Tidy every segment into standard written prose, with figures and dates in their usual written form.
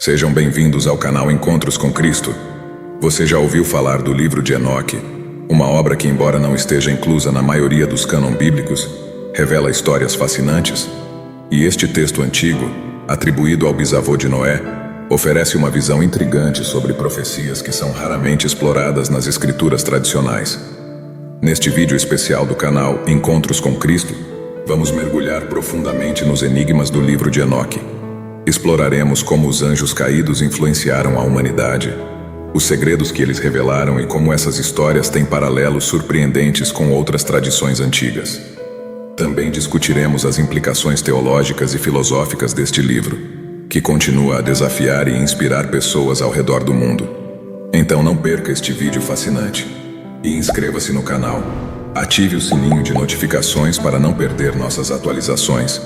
Sejam bem-vindos ao canal Encontros com Cristo. Você já ouviu falar do livro de Enoque, uma obra que, embora não esteja inclusa na maioria dos cânon bíblicos, revela histórias fascinantes? E este texto antigo, atribuído ao bisavô de Noé, oferece uma visão intrigante sobre profecias que são raramente exploradas nas escrituras tradicionais. Neste vídeo especial do canal Encontros com Cristo, vamos mergulhar profundamente nos enigmas do livro de Enoque. Exploraremos como os anjos caídos influenciaram a humanidade, os segredos que eles revelaram e como essas histórias têm paralelos surpreendentes com outras tradições antigas. Também discutiremos as implicações teológicas e filosóficas deste livro, que continua a desafiar e inspirar pessoas ao redor do mundo. Então não perca este vídeo fascinante e inscreva-se no canal. Ative o sininho de notificações para não perder nossas atualizações.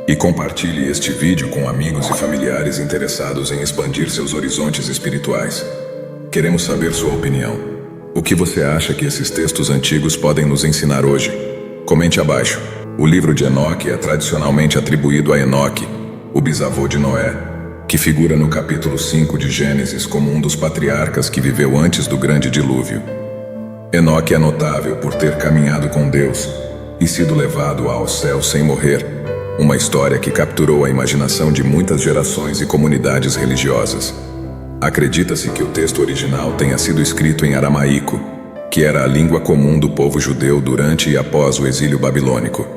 E compartilhe este vídeo com amigos e familiares interessados em expandir seus horizontes espirituais. Queremos saber sua opinião. O que você acha que esses textos antigos podem nos ensinar hoje? Comente abaixo. O livro de Enoque é tradicionalmente atribuído a Enoque, o bisavô de Noé, que figura no capítulo 5 de Gênesis como um dos patriarcas que viveu antes do grande dilúvio. Enoque é notável por ter caminhado com Deus e sido levado ao céu sem morrer. Uma história que capturou a imaginação de muitas gerações e comunidades religiosas. Acredita-se que o texto original tenha sido escrito em aramaico, que era a língua comum do povo judeu durante e após o exílio babilônico.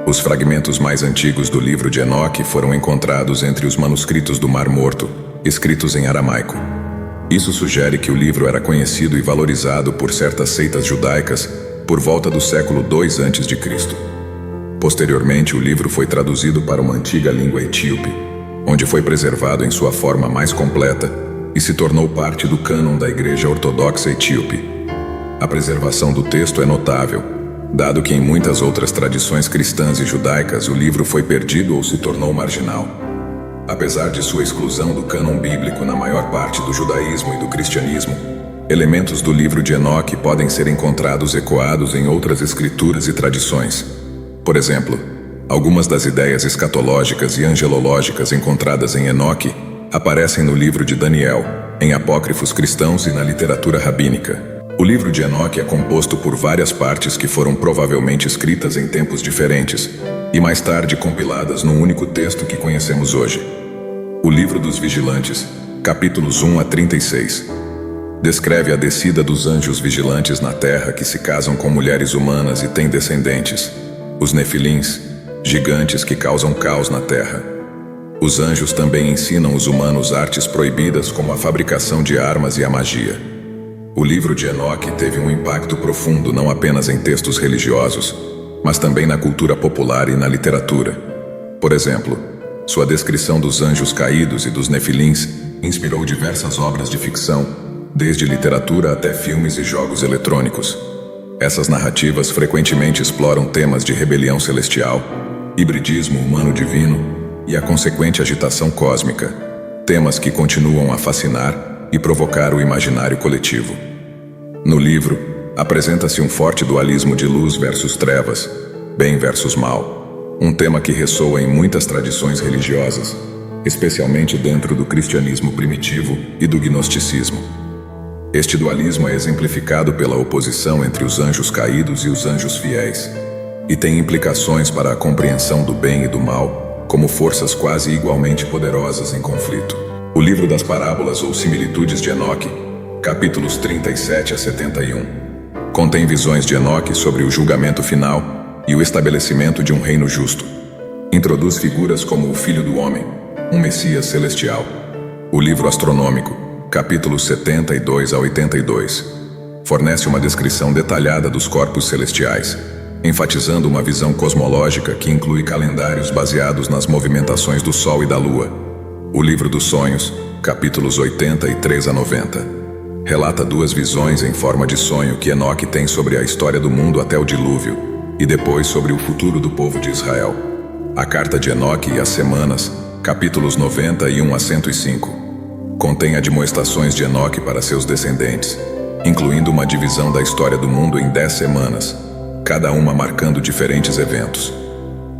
Os fragmentos mais antigos do livro de Enoque foram encontrados entre os manuscritos do Mar Morto, escritos em aramaico. Isso sugere que o livro era conhecido e valorizado por certas seitas judaicas por volta do século II a.C. Posteriormente, o livro foi traduzido para uma antiga língua etíope, onde foi preservado em sua forma mais completa e se tornou parte do cânon da Igreja Ortodoxa Etíope. A preservação do texto é notável, dado que em muitas outras tradições cristãs e judaicas o livro foi perdido ou se tornou marginal. Apesar de sua exclusão do cânon bíblico na maior parte do judaísmo e do cristianismo, elementos do livro de Enoque podem ser encontrados ecoados em outras escrituras e tradições. Por exemplo, algumas das ideias escatológicas e angelológicas encontradas em Enoque aparecem no livro de Daniel, em apócrifos cristãos e na literatura rabínica. O livro de Enoque é composto por várias partes que foram provavelmente escritas em tempos diferentes e mais tarde compiladas num único texto que conhecemos hoje. O livro dos Vigilantes, capítulos 1 a 36, descreve a descida dos anjos vigilantes na terra que se casam com mulheres humanas e têm descendentes. Os Nefilins, gigantes que causam caos na terra. Os anjos também ensinam os humanos artes proibidas como a fabricação de armas e a magia. O livro de Enoque teve um impacto profundo não apenas em textos religiosos, mas também na cultura popular e na literatura. Por exemplo, sua descrição dos anjos caídos e dos Nefilins inspirou diversas obras de ficção, desde literatura até filmes e jogos eletrônicos. Essas narrativas frequentemente exploram temas de rebelião celestial, hibridismo humano-divino e a consequente agitação cósmica, temas que continuam a fascinar e provocar o imaginário coletivo. No livro, apresenta-se um forte dualismo de luz versus trevas, bem versus mal, um tema que ressoa em muitas tradições religiosas, especialmente dentro do cristianismo primitivo e do gnosticismo. Este dualismo é exemplificado pela oposição entre os anjos caídos e os anjos fiéis, e tem implicações para a compreensão do bem e do mal, como forças quase igualmente poderosas em conflito. O livro das parábolas ou similitudes de Enoque, capítulos 37 a 71, contém visões de Enoque sobre o julgamento final e o estabelecimento de um reino justo. Introduz figuras como o Filho do Homem, um Messias celestial. O livro astronômico, capítulos 72 a 82, fornece uma descrição detalhada dos corpos celestiais, enfatizando uma visão cosmológica que inclui calendários baseados nas movimentações do Sol e da Lua. O livro dos sonhos, capítulos 83 a 90, relata duas visões em forma de sonho que Enoque tem sobre a história do mundo até o dilúvio, e depois sobre o futuro do povo de Israel. A carta de Enoque e as semanas, capítulos 91 a 105, contém admoestações de Enoque para seus descendentes, incluindo uma divisão da história do mundo em 10 semanas, cada uma marcando diferentes eventos.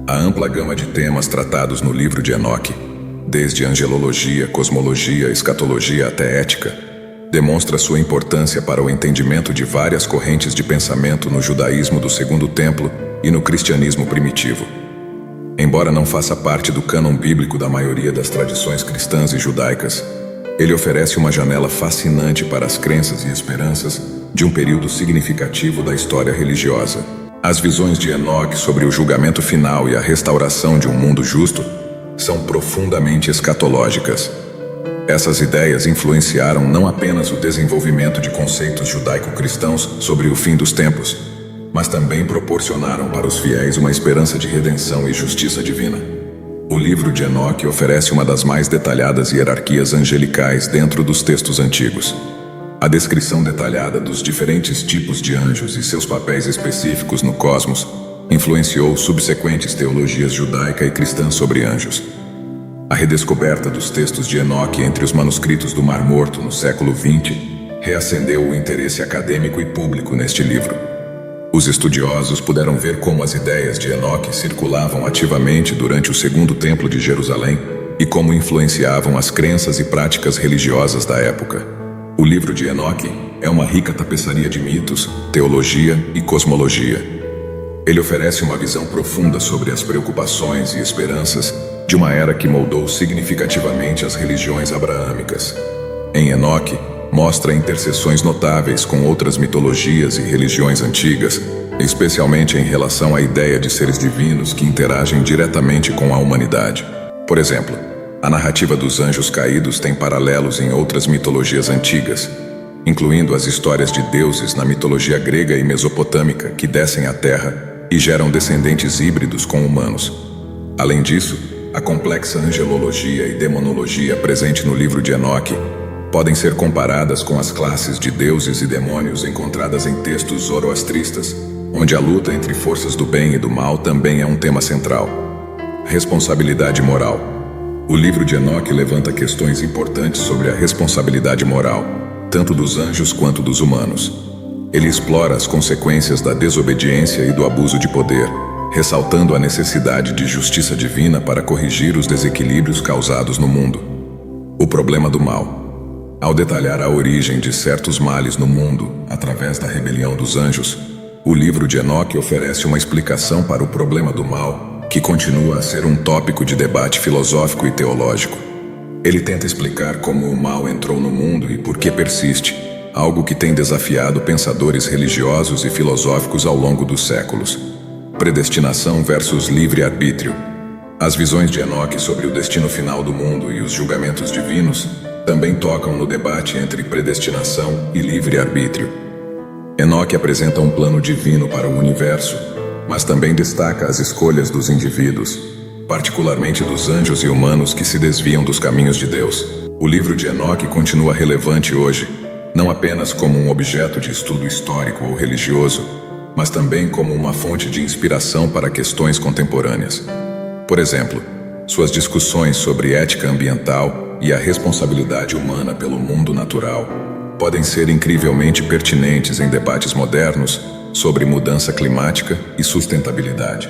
A ampla gama de temas tratados no livro de Enoque desde angelologia, cosmologia, escatologia até ética, demonstra sua importância para o entendimento de várias correntes de pensamento no judaísmo do Segundo Templo e no cristianismo primitivo. Embora não faça parte do cânon bíblico da maioria das tradições cristãs e judaicas, ele oferece uma janela fascinante para as crenças e esperanças de um período significativo da história religiosa. As visões de Enoque sobre o julgamento final e a restauração de um mundo justo são profundamente escatológicas. Essas ideias influenciaram não apenas o desenvolvimento de conceitos judaico-cristãos sobre o fim dos tempos, mas também proporcionaram para os fiéis uma esperança de redenção e justiça divina. O livro de Enoque oferece uma das mais detalhadas hierarquias angelicais dentro dos textos antigos. A descrição detalhada dos diferentes tipos de anjos e seus papéis específicos no cosmos influenciou subsequentes teologias judaica e cristã sobre anjos. A redescoberta dos textos de Enoque entre os manuscritos do Mar Morto no século XX reacendeu o interesse acadêmico e público neste livro. Os estudiosos puderam ver como as ideias de Enoque circulavam ativamente durante o Segundo Templo de Jerusalém e como influenciavam as crenças e práticas religiosas da época. O livro de Enoque é uma rica tapeçaria de mitos, teologia e cosmologia. Ele oferece uma visão profunda sobre as preocupações e esperanças de uma era que moldou significativamente as religiões abraâmicas. Em Enoque, mostra interseções notáveis com outras mitologias e religiões antigas, especialmente em relação à ideia de seres divinos que interagem diretamente com a humanidade. Por exemplo, a narrativa dos anjos caídos tem paralelos em outras mitologias antigas, incluindo as histórias de deuses na mitologia grega e mesopotâmica que descem à terra e geram descendentes híbridos com humanos. Além disso, a complexa angelologia e demonologia presente no livro de Enoque podem ser comparadas com as classes de deuses e demônios encontradas em textos zoroastristas, onde a luta entre forças do bem e do mal também é um tema central. Responsabilidade moral. O livro de Enoque levanta questões importantes sobre a responsabilidade moral, tanto dos anjos quanto dos humanos. Ele explora as consequências da desobediência e do abuso de poder, ressaltando a necessidade de justiça divina para corrigir os desequilíbrios causados no mundo. O problema do mal. Ao detalhar a origem de certos males no mundo através da rebelião dos anjos, o livro de Enoque oferece uma explicação para o problema do mal, que continua a ser um tópico de debate filosófico e teológico. Ele tenta explicar como o mal entrou no mundo e por que persiste, algo que tem desafiado pensadores religiosos e filosóficos ao longo dos séculos. Predestinação versus livre-arbítrio. As visões de Enoque sobre o destino final do mundo e os julgamentos divinos também tocam no debate entre predestinação e livre-arbítrio. Enoque apresenta um plano divino para o universo, mas também destaca as escolhas dos indivíduos, particularmente dos anjos e humanos que se desviam dos caminhos de Deus. O livro de Enoque continua relevante hoje, não apenas como um objeto de estudo histórico ou religioso, mas também como uma fonte de inspiração para questões contemporâneas. Por exemplo, suas discussões sobre ética ambiental e a responsabilidade humana pelo mundo natural podem ser incrivelmente pertinentes em debates modernos sobre mudança climática e sustentabilidade.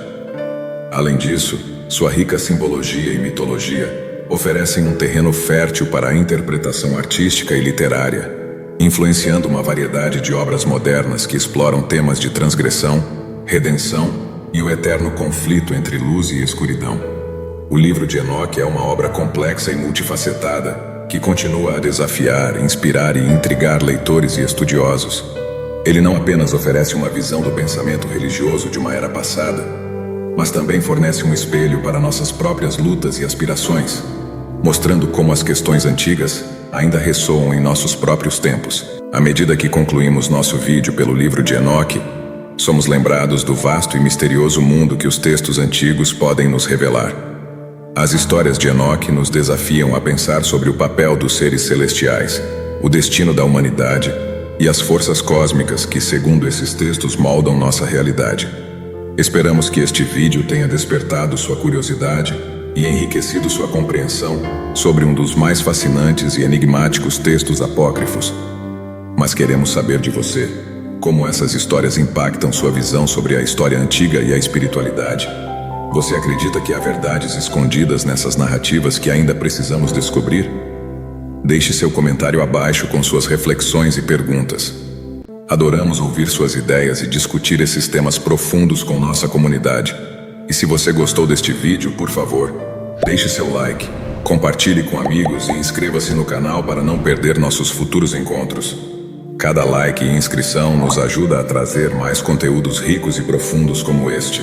Além disso, sua rica simbologia e mitologia oferecem um terreno fértil para a interpretação artística e literária, influenciando uma variedade de obras modernas que exploram temas de transgressão, redenção e o eterno conflito entre luz e escuridão. O livro de Enoque é uma obra complexa e multifacetada que continua a desafiar, inspirar e intrigar leitores e estudiosos. Ele não apenas oferece uma visão do pensamento religioso de uma era passada, mas também fornece um espelho para nossas próprias lutas e aspirações, mostrando como as questões antigas ainda ressoam em nossos próprios tempos. À medida que concluímos nosso vídeo pelo livro de Enoque, somos lembrados do vasto e misterioso mundo que os textos antigos podem nos revelar. As histórias de Enoque nos desafiam a pensar sobre o papel dos seres celestiais, o destino da humanidade e as forças cósmicas que, segundo esses textos, moldam nossa realidade. Esperamos que este vídeo tenha despertado sua curiosidade e enriquecido sua compreensão sobre um dos mais fascinantes e enigmáticos textos apócrifos. Mas queremos saber de você, como essas histórias impactam sua visão sobre a história antiga e a espiritualidade. Você acredita que há verdades escondidas nessas narrativas que ainda precisamos descobrir? Deixe seu comentário abaixo com suas reflexões e perguntas. Adoramos ouvir suas ideias e discutir esses temas profundos com nossa comunidade. E se você gostou deste vídeo, por favor, deixe seu like, compartilhe com amigos e inscreva-se no canal para não perder nossos futuros encontros. Cada like e inscrição nos ajuda a trazer mais conteúdos ricos e profundos como este.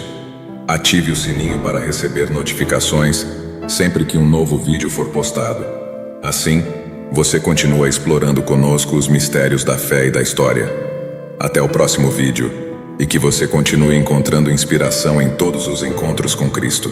Ative o sininho para receber notificações sempre que um novo vídeo for postado. Assim, você continua explorando conosco os mistérios da fé e da história. Até o próximo vídeo, e que você continue encontrando inspiração em todos os encontros com Cristo.